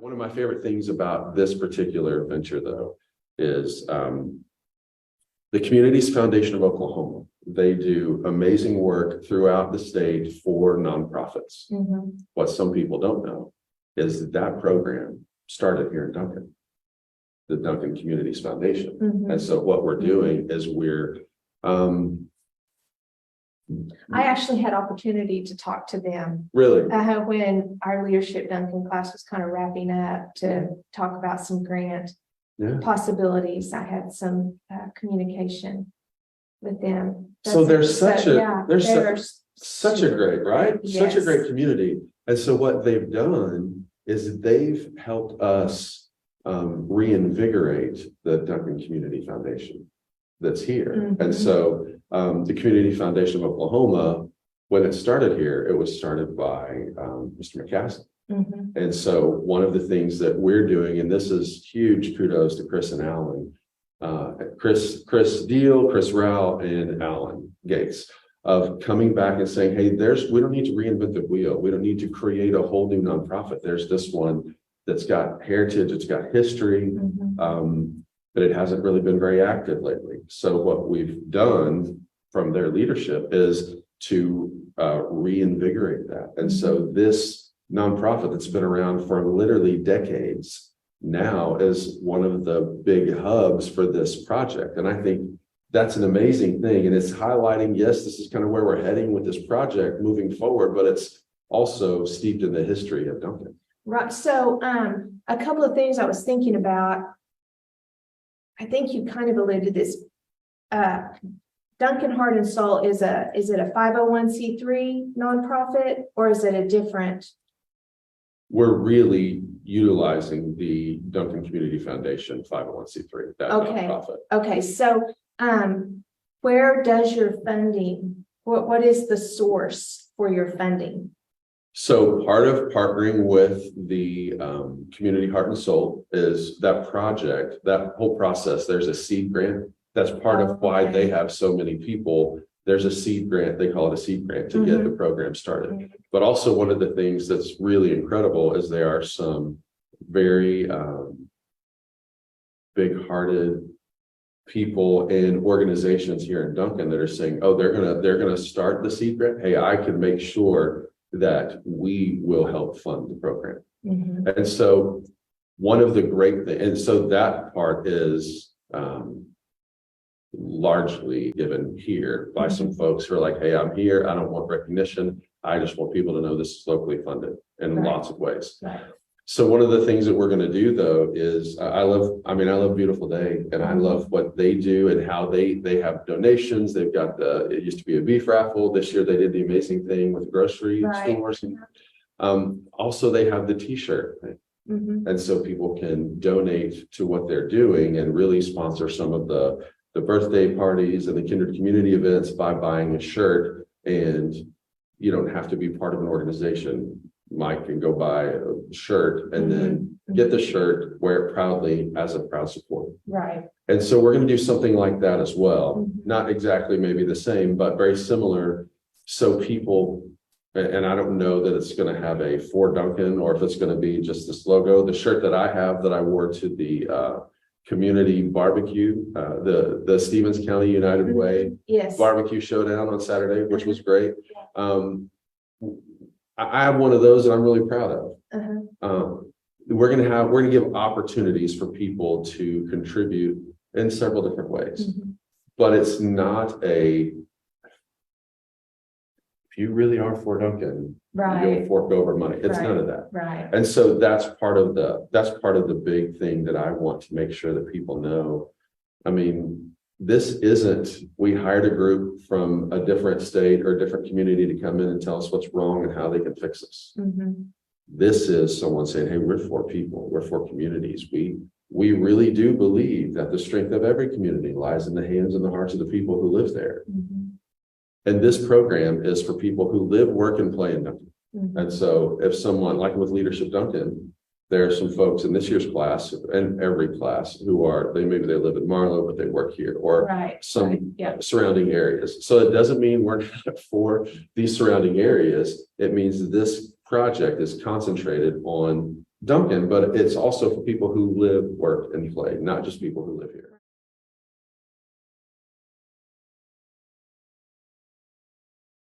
One of my favorite things about this particular venture, though, is the Communities Foundation of Oklahoma. They do amazing work throughout the state for nonprofits. Mm-hmm. What some people don't know is that program started here in Duncan, the Duncan Communities Foundation. Mm-hmm. And so what we're doing is we're I actually had opportunity to talk to them really when our leadership Duncan class was kind of wrapping up to talk about some grant possibilities. I had some communication with them. So there's such a such a great, right? Yes. Such a great community. And so what they've done is they've helped us reinvigorate the Duncan Community Foundation that's here. Mm-hmm. And so the Community Foundation of Oklahoma, when it started here, it was started by Mr. McCaskey. Mm-hmm. And so one of the things that we're doing, and this is huge kudos to Chris and Alan, Chris Deal, Chris Rao, and Alan Gates, of coming back and saying, hey, we don't need to reinvent the wheel. We don't need to create a whole new nonprofit. There's this one that's got heritage, it's got history, but it hasn't really been very active lately. So what we've done from their leadership is to reinvigorate that. And so this nonprofit that's been around for literally decades now is one of the big hubs for this project. And I think that's an amazing thing. And it's highlighting, yes, this is kind of where we're heading with this project moving forward, but it's also steeped in the history of Duncan. Right. So a couple of things I was thinking about. I think you kind of alluded to this. Duncan Heart and Soul is it a 501c3 nonprofit, or is it a different? We're really utilizing the Duncan Community Foundation 501c3, that nonprofit. Okay. So where does your funding, what is the source for your funding? So part of partnering with the Community Heart and Soul is that project, that whole process. There's a seed grant. That's part of why they have so many people. There's a seed grant. They call it a seed grant to get the program started. But also one of the things that's really incredible is there are some very big-hearted people and organizations here in Duncan that are saying, oh, they're gonna start the seed grant. Hey, I can make sure that we will help fund the program. And so one of the great things, and so that part is largely given here by some folks who are like, hey, I'm here, I don't want recognition, I just want people to know this is locally funded in lots of ways. So one of the things that we're going to do, though, is I love Beautiful Day, and I love what they do and how they have donations. They've got it used to be a beef raffle. This year they did the amazing thing with grocery stores. Also, they have the T-shirt thing. And so people can donate to what they're doing and really sponsor some of the birthday parties and the kindred community events by buying a shirt. And you don't have to be part of an organization. Mike can go buy a shirt and then get the shirt, wear it proudly as a proud supporter. Right. And so we're going to do something like that as well. Not exactly maybe the same, but very similar. So people, and I don't know that it's going to have a for Duncan or if it's going to be just this logo. The shirt that I have that I wore to the community barbecue, the Stevens County United Way barbecue showdown on Saturday, which was great. I have one of those that I'm really proud of. We're going to give opportunities for people to contribute in several different ways, but it's not if you really are for Duncan, you'll fork over money. It's none of that. Right. And so that's part of the big thing that I want to make sure that people know. I mean, this isn't, we hired a group from a different state or a different community to come in and tell us what's wrong and how they can fix us. This is someone saying, hey, we're for people, we're for communities. We really do believe that the strength of every community lies in the hands and the hearts of the people who live there. And this program is for people who live, work, and play in Duncan. And so if someone, like with Leadership Duncan, there are some folks in this year's class and every class who maybe they live in Marlow, but they work here or some surrounding areas. So it doesn't mean we're not for these surrounding areas. It means this project is concentrated on Duncan, but it's also for people who live, work, and play, not just people who live here.